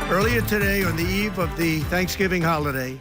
Earlier today, on the eve of the Thanksgiving holiday,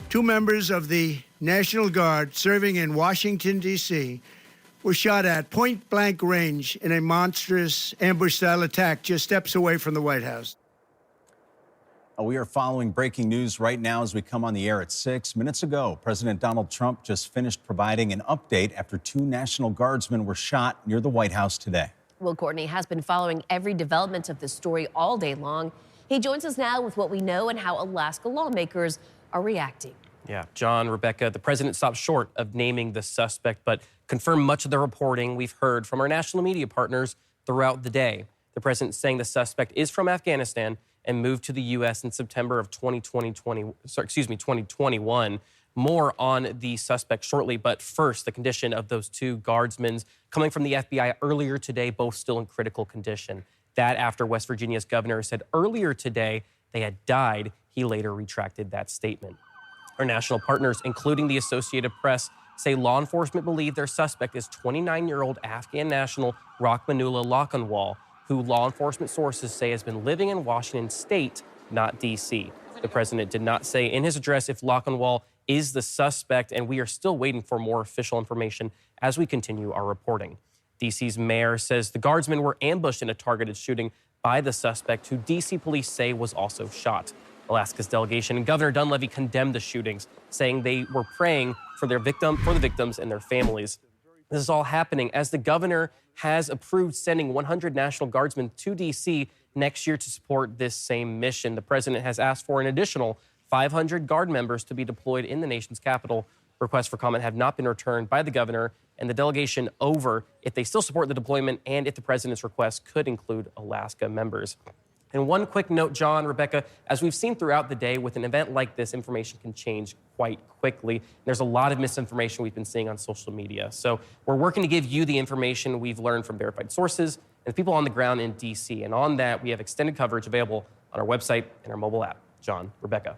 2 members of the National Guard serving in Washington, D.C., were shot at point-blank range in a monstrous ambush-style attack just steps away from the White House. We are following breaking news right now as we come on the air at 6 minutes ago. President Donald Trump just finished providing an update after 2 National Guardsmen were shot near the White House today. Will Courtney has been following every development of this story all day long. He joins us now with what we know and how Alaska lawmakers are reacting. Yeah, John, Rebecca, the president stopped short of naming the suspect, but confirmed much of the reporting we've heard from our national media partners throughout the day. The president saying the suspect is from Afghanistan and moved to the U.S. in September of 2021. More on the suspect shortly, but first, the condition of those 2 guardsmen coming from the FBI earlier today, both still in critical condition. That after West Virginia's governor said earlier today they had died. He later retracted that statement. Our national partners, including the Associated Press, say law enforcement believe their suspect is 29-year-old Afghan national Rahmanullah Lakanwal, who law enforcement sources say has been living in Washington state, not D.C. The president did not say in his address if Lakanwal is the suspect, and we are still waiting for more official information as we continue our reporting. D.C.'s mayor says the guardsmen were ambushed in a targeted shooting by the suspect, who D.C. police say was also shot. Alaska's delegation and Governor Dunleavy condemned the shootings, saying they were praying for the victims and their families. This is all happening as the governor has approved sending 100 National Guardsmen to D.C. next year to support this same mission. The president has asked for an additional 500 Guard members to be deployed in the nation's capital. Requests for comment have not been returned by the governor and the delegation over if they still support the deployment and if the president's request could include Alaska members. And one quick note, John, Rebecca, as we've seen throughout the day, with an event like this, information can change quite quickly. There's a lot of misinformation we've been seeing on social media. So we're working to give you the information we've learned from verified sources and people on the ground in D.C. And on that, we have extended coverage available on our website and our mobile app. John, Rebecca.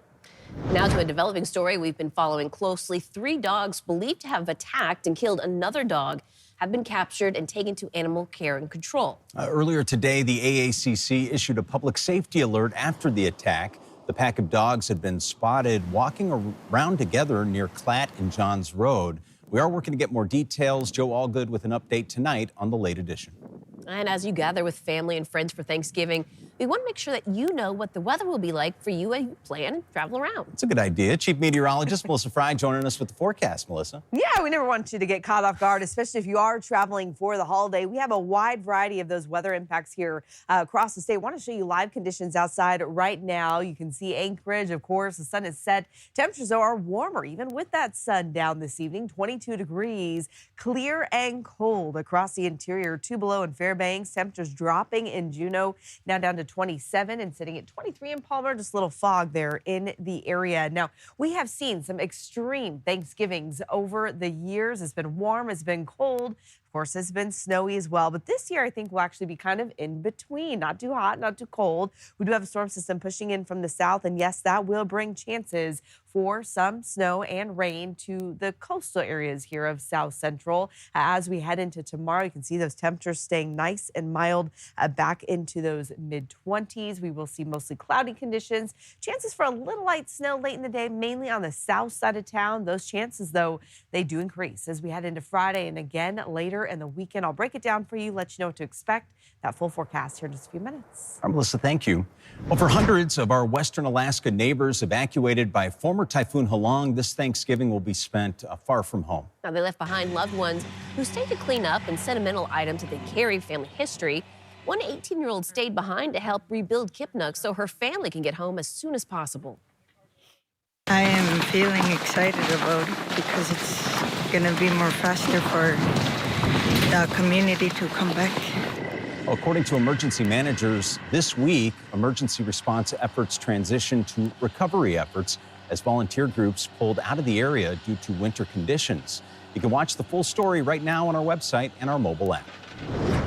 Now to a developing story we've been following closely. 3 dogs believed to have attacked and killed another dog have been captured and taken to animal care and control. Earlier today, the AACC issued a public safety alert after the attack. The pack of dogs had been spotted walking around together near Klatt and Johns Road. We are working to get more details. Joe Allgood with an update tonight on the late edition. And as you gather with family and friends for Thanksgiving, we want to make sure that you know what the weather will be like for you as you plan and travel around. It's a good idea. Chief Meteorologist Melissa Fry joining us with the forecast. Melissa. Yeah, we never want you to get caught off guard, especially if you are traveling for the holiday. We have a wide variety of those weather impacts here across the state. I want to show you live conditions outside right now. You can see Anchorage, of course. The sun is set. Temperatures, though, are warmer, even with that sun down this evening. 22 degrees, clear and cold across the interior. 2 below in Fairbanks. Temperatures dropping in Juneau, now down to 27 and sitting at 23 in Palmer. Just a little fog there in the area. Now, we have seen some extreme Thanksgivings over the years. It's been warm, it's been cold. Of course, it's been snowy as well. But this year, I think will actually be kind of in between. Not too hot, not too cold. We do have a storm system pushing in from the south. And yes, that will bring chances for some snow and rain to the coastal areas here of South Central. As we head into tomorrow, you can see those temperatures staying nice and mild back into those mid-20s. We will see mostly cloudy conditions. Chances for a little light snow late in the day, mainly on the south side of town. Those chances, though, they do increase as we head into Friday and again later in the weekend. I'll break it down for you, let you know what to expect. That full forecast here in just a few minutes. All right, Melissa, thank you. Well, for hundreds of our Western Alaska neighbors evacuated by former Typhoon Halong, this Thanksgiving will be spent far from home. Now, they left behind loved ones who stayed to clean up and sentimental items that they carry family history. One 18-year-old stayed behind to help rebuild Kipnuk so her family can get home as soon as possible. I am feeling excited about it because it's going to be more faster for the community to come back. According to emergency managers, this week, emergency response efforts transitioned to recovery efforts as volunteer groups pulled out of the area due to winter conditions. You can watch the full story right now on our website and our mobile app.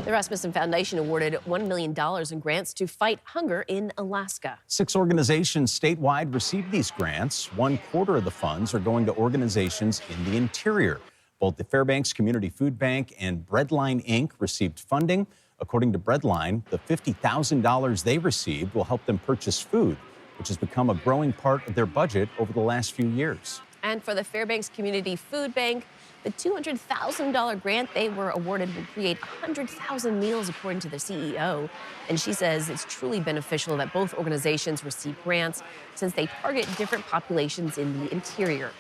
The Rasmussen Foundation awarded $1 million in grants to fight hunger in Alaska. 6 organizations statewide received these grants. 1/4 of the funds are going to organizations in the interior. Both the Fairbanks Community Food Bank and Breadline Inc. received funding. According to Breadline, the $50,000 they received will help them purchase food, which has become a growing part of their budget over the last few years. And for the Fairbanks Community Food Bank, the $200,000 grant they were awarded will create 100,000 meals, according to the CEO. And she says it's truly beneficial that both organizations receive grants since they target different populations in the interior.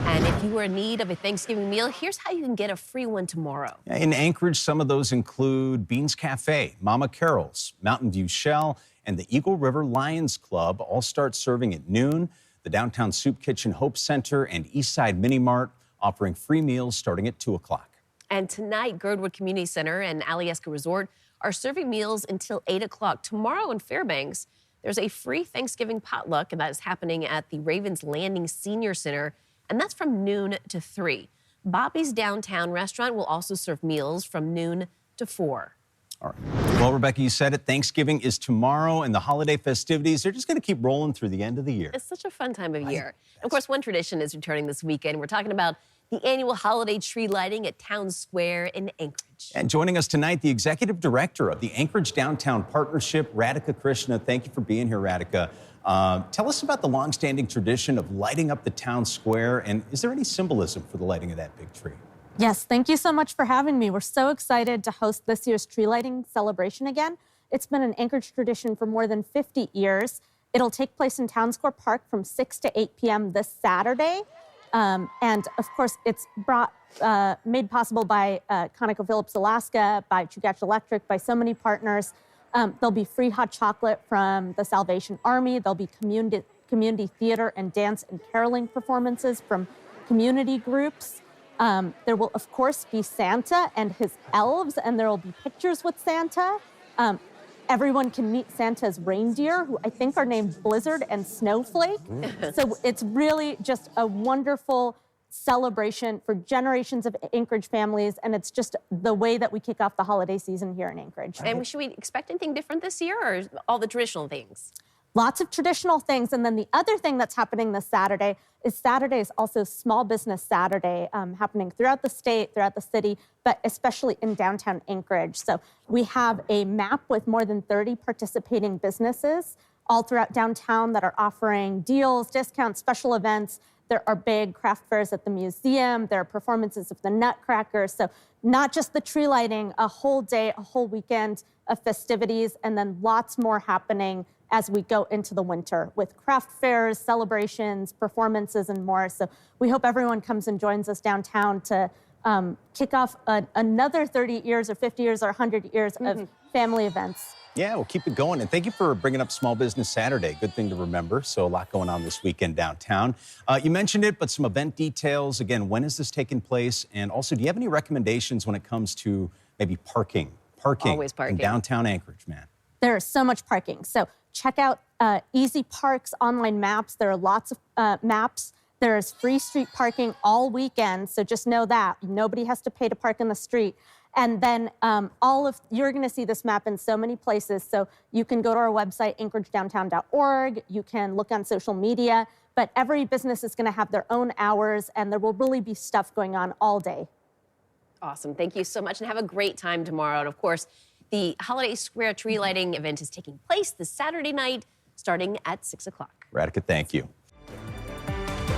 And if you are in need of a Thanksgiving meal, here's how you can get a free one tomorrow. In Anchorage, some of those include Beans Cafe, Mama Carol's, Mountain View Shell, and the Eagle River Lions Club all start serving at noon. The Downtown Soup Kitchen Hope Center and Eastside Mini Mart offering free meals starting at 2 o'clock. And tonight, Girdwood Community Center and Alyeska Resort are serving meals until 8 o'clock. Tomorrow in Fairbanks, there's a free Thanksgiving potluck, and that is happening at the Ravens Landing Senior Center, and that's from noon to 3. Bobby's Downtown Restaurant will also serve meals from noon to 4. All right. Well, Rebecca, you said it. Thanksgiving is tomorrow, and the holiday festivities, they're just going to keep rolling through the end of the year. It's such a fun time of year. Of course, one tradition is returning this weekend. We're talking about the annual holiday tree lighting at Town Square in Anchorage. And joining us tonight, the Executive Director of the Anchorage Downtown Partnership, Radhika Krishna. Thank you for being here, Radhika. Tell us about the longstanding tradition of lighting up the town square, and is there any symbolism for the lighting of that big tree? Yes, thank you so much for having me. We're so excited to host this year's tree lighting celebration again. It's been an Anchorage tradition for more than 50 years. It'll take place in Town Square Park from 6 to 8 p.m. this Saturday. And of course, it's made possible by ConocoPhillips Alaska, by Chugach Electric, by so many partners. There'll be free hot chocolate from the Salvation Army. There'll be community theater and dance and caroling performances from community groups. There will, of course, be Santa and his elves, and there will be pictures with Santa. Everyone can meet Santa's reindeer, who I think are named Blizzard and Snowflake. So it's really just a wonderful celebration for generations of Anchorage families, and it's just the way that we kick off the holiday season here in Anchorage. And should we expect anything different this year, or all the traditional things? Lots of traditional things. And then the other thing that's happening this Saturday is also Small Business Saturday, happening throughout the state, throughout the city, but especially in downtown Anchorage. So we have a map with more than 30 participating businesses all throughout downtown that are offering deals, discounts, special events. There are big craft fairs at the museum. There are performances of the Nutcracker. So not just the tree lighting, a whole day, a whole weekend of festivities, and then lots more happening as we go into the winter with craft fairs, celebrations, performances, and more. So we hope everyone comes and joins us downtown to kick off another 30 years or 50 years or 100 years of family events. Yeah, we'll keep it going. And thank you for bringing up Small Business Saturday. Good thing to remember. So a lot going on this weekend downtown. You mentioned it, but some event details. Again, when is this taking place? And also, do you have any recommendations when it comes to maybe parking? Always parking. In downtown Anchorage, man. There's so much parking. So check out Easy Parks online maps. There are lots of maps. There's free street parking all weekend. So just know that nobody has to pay to park in the street. And then you're going to see this map in so many places. So you can go to our website, anchoragedowntown.org. You can look on social media. But every business is going to have their own hours, and there will really be stuff going on all day. Awesome. Thank you so much, and have a great time tomorrow. And of course, the Holiday Square tree lighting event is taking place this Saturday night, starting at 6 o'clock. Radhika, thank you.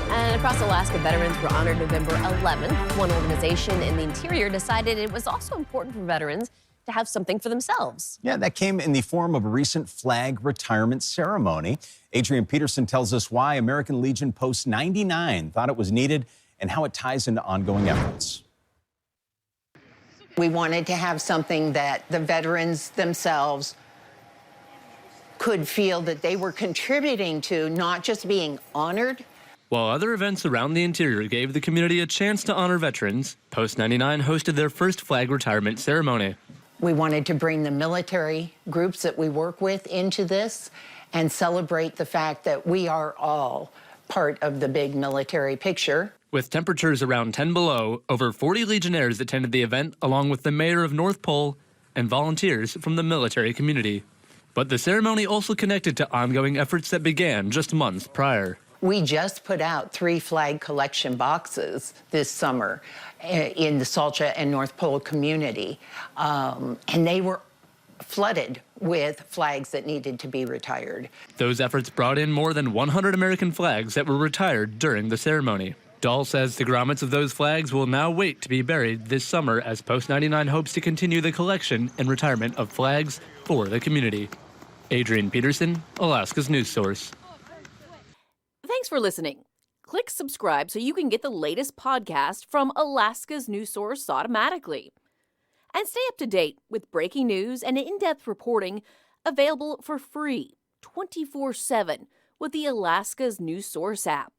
And across Alaska, veterans were honored November 11th. One organization in the interior decided it was also important for veterans to have something for themselves. Yeah, that came in the form of a recent flag retirement ceremony. Adrian Peterson tells us why American Legion Post 99 thought it was needed and how it ties into ongoing efforts. We wanted to have something that the veterans themselves could feel that they were contributing to, not just being honored. While other events around the interior gave the community a chance to honor veterans, Post 99 hosted their first flag retirement ceremony. We wanted to bring the military groups that we work with into this and celebrate the fact that we are all part of the big military picture. With temperatures around 10 below, over 40 Legionnaires attended the event, along with the mayor of North Pole and volunteers from the military community. But the ceremony also connected to ongoing efforts that began just months prior. We just put out 3 flag collection boxes this summer in the Salcha and North Pole community, and they were flooded with flags that needed to be retired. Those efforts brought in more than 100 American flags that were retired during the ceremony. Dahl says the grommets of those flags will now wait to be buried this summer as Post 99 hopes to continue the collection and retirement of flags for the community. Adrian Peterson, Alaska's news source. Thanks for listening. Click subscribe so you can get the latest podcast from Alaska's news source automatically. And stay up to date with breaking news and in-depth reporting available for free 24/7 with the Alaska's news source app.